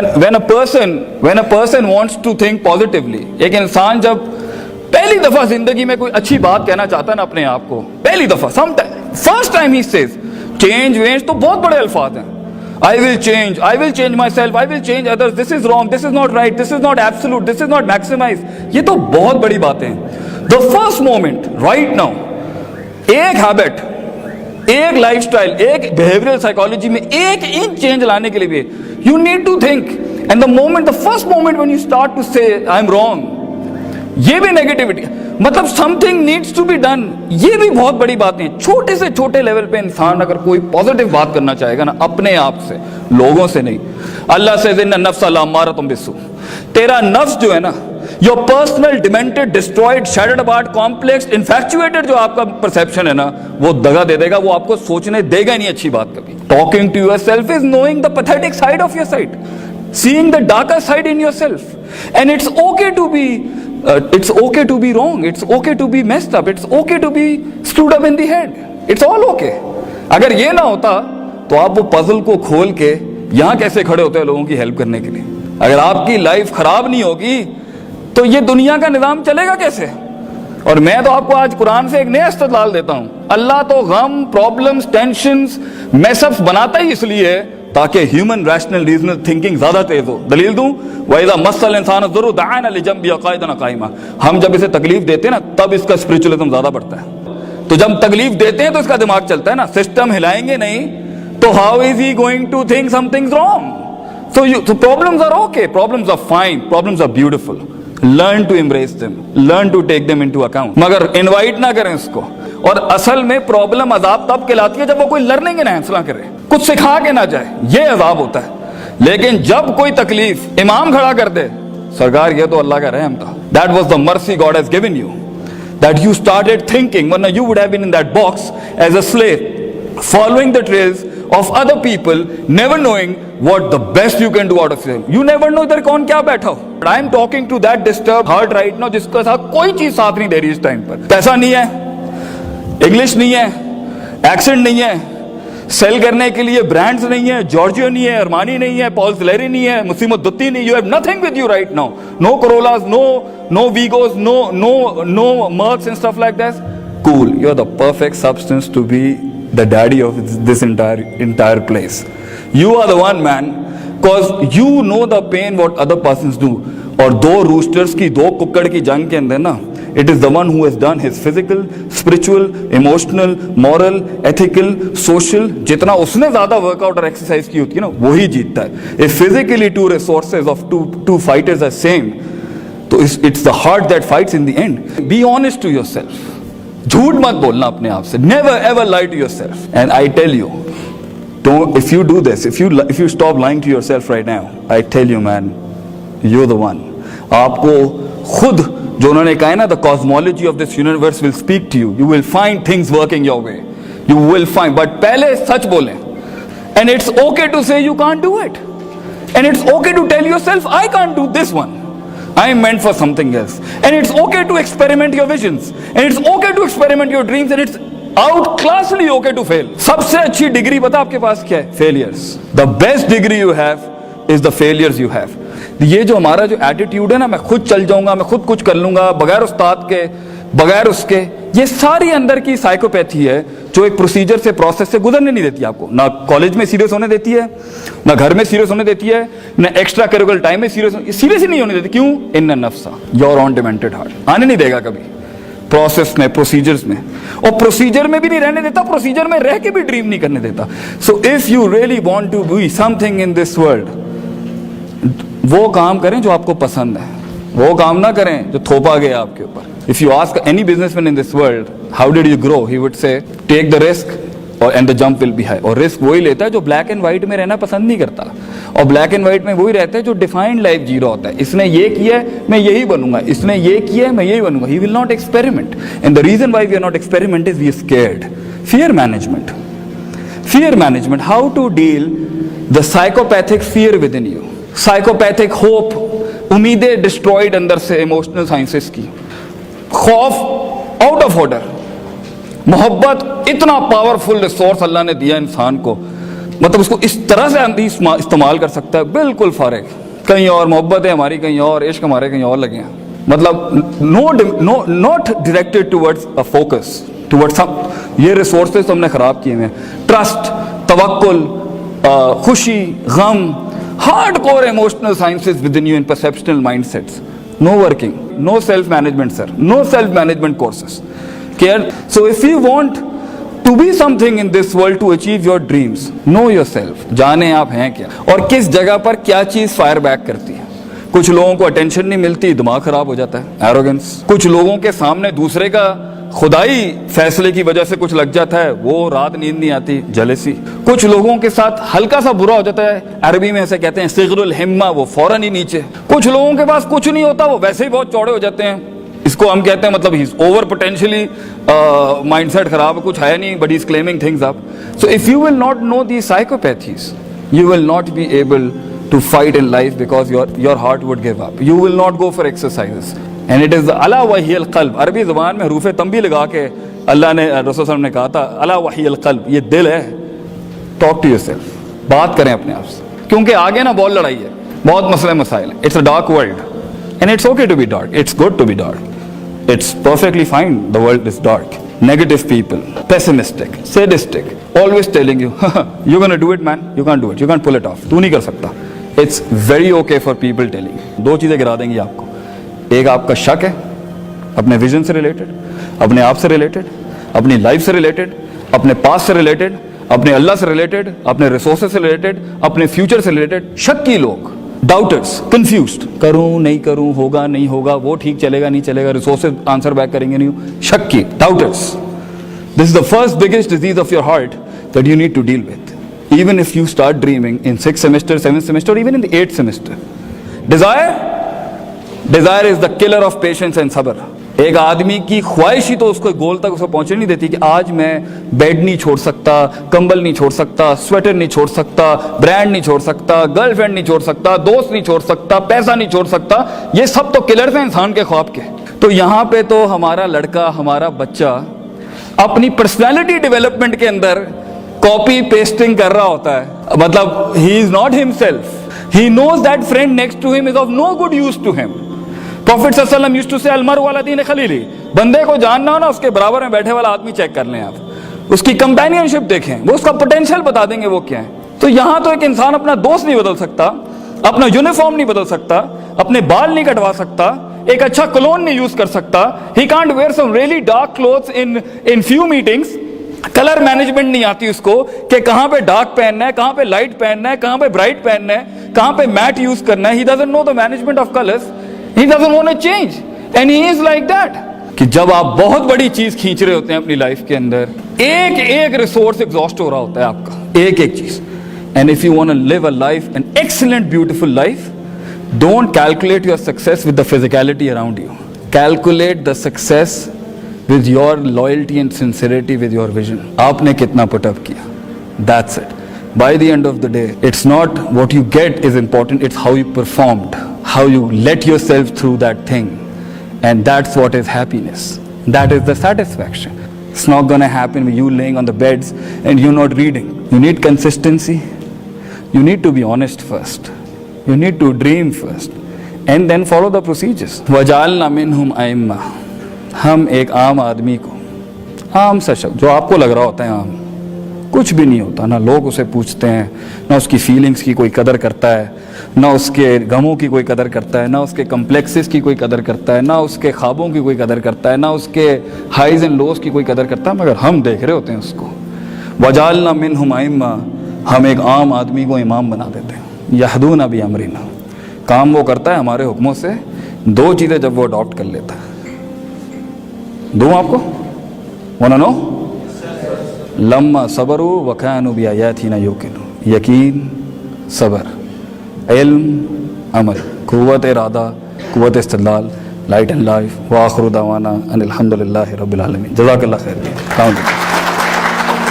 When a person wants to think positively, एक इंसान जब पहली दफा जिंदगी में कोई अच्छी बात कहना चाहता है ना अपने आप को, पहली दफा, फर्स्ट टाइम ही सेज चेंज वेंज, तो बहुत बड़े अल्फाज हैं। I will change myself, I will change others, this is wrong, this is not right, this is not absolute, this is not maximized, ये तो बहुत बड़ी बातें हैं। The first moment, right now, एक हैबिट, एक लाइफस्टाइल, एक बिहेवियरल साइकोलॉजी में एक इंच चेंज लाने के लिए भी you need to think, and the first moment when you start to say I am wrong, ये भी नेगेटिविटी, मतलब something needs to be done, ये भी बहुत बड़ी बात है। छोटे से छोटे लेवल पे इंसान अगर कोई पॉजिटिव बात करना चाहेगा ना, अपने आप से, लोगों से नहीं। अल्लाह से इन्ना नफ्स लअम्मारतुम बिस्सू, तेरा नफ्स जो है ना, your personal demented, destroyed, shattered apart, complex, infatuated जो आपका परसेप्शन है ना, वो दगा दे देगा, वो आपको सोचने देगा नहीं अच्छी बात कभी। Talking to yourself is knowing the pathetic side of your side, seeing the darker side in yourself, and it's okay to be wrong, it's okay to be messed up, it's okay to be screwed up in the head, it's all okay। अगर ये ना होता तो आप वो puzzle को खोल के यहां कैसे खड़े होते हैं लोगों की हेल्प करने के लिए? अगर आपकी लाइफ खराब नहीं होगी तो ये दुनिया का निजाम चलेगा कैसे? और मैं तो आपको आज कुरान से एक नया इस्तेदलाल देता हूं। अल्लाह तो गम, प्रॉब्लम्स, टेंशंस, मेसअप्स बनाता ही इसलिए है ताकि ह्यूमन रैशनल रीजनल थिंकिंग ज्यादा तेज हो। दलील दूं, वइज़ा मस्सल इंसान ज़ुर्र दआना लिजंबी क़ाइदन क़ाइमा, हम जब इसे तकलीफ देते हैं ना तब इसका स्पिरिचुअलिज्म ज्यादा बढ़ता है। तो जब तकलीफ देते हैं तो इसका दिमाग चलता है ना, सिस्टम हिलाएंगे नहीं तो how is he going to think something wrong? So problems are okay, problems are fine, problems are beautiful. Learn to embrace them, learn to take them into account. मगर इनवाइट ना करें इसको। और असल में प्रॉब्लम अजाब तब कहलाती है जब वो कोई लर्निंग एनहांस ना करे, कुछ सिखा के ना जाए, ये अजाब होता है। लेकिन जब कोई तकलीफ इमाम खड़ा कर दे, सरकार ये तो अल्लाह का रहम था, that was the mercy God has given you, that you started thinking, वरना you would have been in that box as a slave, following the trails of other people, never knowing what the best you can do out of yourself. You never know इधर कौन क्या बैठा हो। I am talking to that disturbed heart right now जिसके साथ कोई चीज साथ नहीं दे रही इस टाइम पर। पैसा नहीं है, इंग्लिश नहीं है, एक्सेंट नहीं है, सेल करने के लिए ब्रांड्स नहीं है, जॉर्जियो नहीं है, अरमानी नहीं है, पॉल सिलेरी नहीं है, मुसीमत दुत्ती नहीं, you have nothing with you right now, no Corollas, no Vigos, no Mercs and stuff like that. Cool, you are the perfect substance to be the daddy of this entire place. You are the one, man, because you know the pain what other persons do. और दो roosters की, दो कुक्कड़ की जंग के अंदर ना, it is the one who has done his physical, spiritual, emotional, moral, ethical, social, जितना उसने ज्यादा वर्कआउट और एक्सरसाइज की होती है ना, वही जीतता है। If physically two resources of two fighters are same, तो it's the heart that fights in the end. Be honest to yourself. झूठ मत बोलना अपने आप से, never ever lie to yourself. And I tell you, don't, if you do this, if you stop lying to yourself right now, I tell you, man, you're the one. आपको खुद जो उन्होंने कहा है ना, the cosmology of this universe will speak to you. You will find things working your way. You will find, but पहले सच बोलें. And it's okay to say you can't do it. And it's okay to tell yourself, I can't do this one. I am meant for something else. And it's okay to experiment your visions. And it's okay to experiment your dreams. And it's outclassly okay to fail. सबसे अच्छी degree पता आपके पास क्या है? Failures. The best degree you have is the failures you have. ये जो हमारा जो एटीट्यूड है ना, मैं खुद चल जाऊंगा, मैं खुद कुछ कर लूंगा बगैर उस्ताद के, बगैर उसके, ये सारी अंदर की साइकोपैथी है जो एक प्रोसीजर से, प्रोसेस से गुजरने नहीं देती आपको। ना कॉलेज में सीरियस होने देती है, ना घर में सीरियस होने देती है, ना एक्स्ट्रा करिकुलर टाइम में सीरियस ही नहीं होने देती। क्यों? इन्ना नफ्सा, योर ऑन डिमेंटेड हार्ट, आने नहीं देगा कभी प्रोसेस में, प्रोसीजर्स में। और प्रोसीजर में भी नहीं रहने देता, प्रोसीजर में रह के भी ड्रीम नहीं करने देता। So if you really want to be something in this world, वो काम करें जो आपको पसंद है, वो काम ना करें जो थोपा गया आपके ऊपर। If you ask any businessman in this world, how did you grow? He would say, take the risk and the jump will be high. और रिस्क वही लेता है जो ब्लैक एंड व्हाइट में रहना पसंद नहीं करता, और ब्लैक एंड व्हाइट में वही रहता है जो डिफाइंड लाइफ जी रहा होता है। इसने ये किया है, मैं यही बनूंगा, इसने ये किया है, मैं यही बनूंगा। He will not experiment. And the reason why we are not experiment is we are scared. Fear management. Fear management. How to deal the psychopathic fear within you. Psychopathic hope, उम्मीदें डिस्ट्रॉयड अंदर से, emotional sciences की, खौफ out of order, मोहब्बत इतना powerful resource अल्लाह ने दिया इंसान को, मतलब उसको इस तरह से आंधी इस्तेमाल कर सकता है, बिल्कुल फारिग। कहीं और मोहब्बत है हमारी, कहीं और इश्क हमारे कहीं और लगे हैं। मतलब not directed towards a focus, towards some. ये रिसोर्सेज हमने खराब किए हैं। ट्रस्ट, तवक्कुल, खुशी, गम, hard core emotional sciences within you in perceptional mindsets, no working, no self management sir, no self management courses care. So if you want to be something in this world, to achieve your dreams, know yourself. जाने आप हैं क्या और किस जगह पर क्या चीज फायर बैक करती है। कुछ लोगों को अटेंशन नहीं मिलती, दिमाग खराब हो जाता है, एरोगेंस। कुछ लोगों के सामने दूसरे का खुदाई फैसले की वजह से कुछ लग जाता है, वो रात नींद नहीं आती, जेलसी। कुछ लोगों के साथ हल्का सा बुरा हो जाता है, अरबी में ऐसे कहते हैं सिगरुल हिम्मा, वो फौरन ही नीचे। कुछ लोगों के पास कुछ नहीं होता, वो वैसे ही बहुत चौड़े हो जाते हैं, इसको हम कहते हैं मतलब ही ओवर पोटेंशियली माइंडसेट खराब है, कुछ है नहीं, but he is claiming things up. So if you will not know the psychopathies, you will not be able to fight in life because your heart would give up. You will not go for exercises. And it is the ala wahiyal qalb. अरबी ज़बान में हरूफ तंबी लगा के अल्लाह ने, रसूल सल्लल्लाहु अलैहि वसल्लम ने कहा था अला वहियल क़ल्ब, ये दिल है। टॉक टू योरसेल्फ, बात करें अपने आप से, क्योंकि आगे ना बहुत लड़ाई है, बहुत मसले मसाइल है। It's a dark world and it's okay to be dark, it's good to be dark, it's perfectly fine. The world is dark, negative people, pessimistic, sadistic, always telling you you're going to do it man, you can't do it, you can't pull it off, तू नहीं कर सकता। It's very okay for people telling you। दो चीज़ें गिरा देंगी आपको, एक आपका शक है अपने विजन से रिलेटेड, अपने आप से रिलेटेड, अपनी लाइफ से रिलेटेड, अपने पास्ट से रिलेटेड, अपने अल्लाह से रिलेटेड, अपने रिसोर्सेज से रिलेटेड, अपने फ्यूचर से रिलेटेड। शक्की लोग, डाउटर्स, कंफ्यूज्ड, करूं नहीं करूं, होगा नहीं होगा, वो ठीक चलेगा नहीं चलेगा, रिसोर्सेज आंसर बैक करेंगे नहीं, शक्की, doubters. This is the first biggest disease of your heart that you need to deal with, even if you start dreaming in 6th semester, 7th semester, or even in the 8th semester. Desire is the killer of patience and sabr. एक आदमी की ख्वाहिश ही तो उसको गोल तक उसको पहुंचने नहीं देती कि आज मैं बेड नहीं छोड़ सकता, कंबल नहीं छोड़ सकता, स्वेटर नहीं छोड़ सकता, ब्रांड नहीं छोड़ सकता, गर्लफ्रेंड नहीं छोड़ सकता, दोस्त नहीं छोड़ सकता, पैसा नहीं छोड़ सकता। ये सब तो किलर्स हैं इंसान के ख्वाब के। तो यहाँ पे तो हमारा लड़का, हमारा बच्चा अपनी पर्सनैलिटी डेवलपमेंट के अंदर कॉपी पेस्टिंग कर रहा होता है। मतलब he is not himself, he knows that friend next to him is of no good use to him. Prophet सल्लल्लाहु अलैहि वसल्लम यूज्ड टू से अलमरउ अला दीन खलीली, बंदे को जानना हो ना, उसके बराबर में बैठे वाला आदमी चेक कर लें आप, उसकी कंपेनियनशिप देखें, वो उसका पोटेंशियल बता देंगे वो क्या है। तो यहां तो एक इंसान अपना दोस्त नहीं बदल सकता, अपना यूनिफॉर्म नहीं बदल सकता, अपने बाल नहीं कटवा सकता, एक अच्छा क्लोन नहीं यूज कर सकता, he can't wear some really dark clothes in few meetings. Colour management नहीं आती उसको कि कहां पे डार्क पहनना है, कहां पे लाइट पहनना है, कहां पे ब्राइट पहनना है, कहां पे मैट यूज करना है। He doesn't know the management of colours, he doesn't want to change and he is like that। कि जब आप बहुत बड़ी चीज खींच रहे होते हैं अपनी लाइफ के अंदर, एक एक रिसोर्स एग्जॉस्ट हो रहा होता है आपका, एक एक चीज। And if you want to live a life, an excellent beautiful life, don't calculate your success with the physicality around you, calculate the success with your loyalty and sincerity, with your vision. आपने कितना put up किया, that's it. By the end of the day, it's not what you get is important, it's how you performed, how you let yourself through that thing, and that's what is happiness, that is the satisfaction. It's not going to happen with you laying on the beds and you not reading. You need consistency, you need to be honest first, you need to dream first, and then follow the procedures. وَجَعَلْنَا مِنْهُمْ أَئِمَّةً, हम एक आम आदमी को, आम सा शब्द जो आपको लग रहा होता है आम, कुछ भी नहीं होता, ना लोग उसे पूछते हैं, ना उसकी फीलिंग्स की कोई कदर करता है, ना उसके गमों की कोई कदर करता है, ना उसके कम्प्लेक्सेस की कोई कदर करता है, ना उसके ख्वाबों की कोई कदर करता है, ना उसके हाइज एंड लोज की कोई कदर करता है, मगर हम देख रहे होते हैं उसको। वजालना मिनहुम अइम्मा, हम एक आम आदमी को इमाम बना देते हैं। यहदूना बि अमरिना, काम वो करता है हमारे हुक्मों से। दो चीज़ें जब वो अडॉप्ट कर लेता है, दूँ आपको, वाना नो, लम्मा सबरू वकानु बिआयातिना यूकिनू, यकीन, सबर, इल्म, अमल, कुव्वत इरादा, कुव्वत इस्तिदलाल, लाइट एंड लाइफ। व आखिरु दावाना अनिल हम्दुलिल्लाहि रब्बिल आलमीन। जज़ाकल्लाह खैर।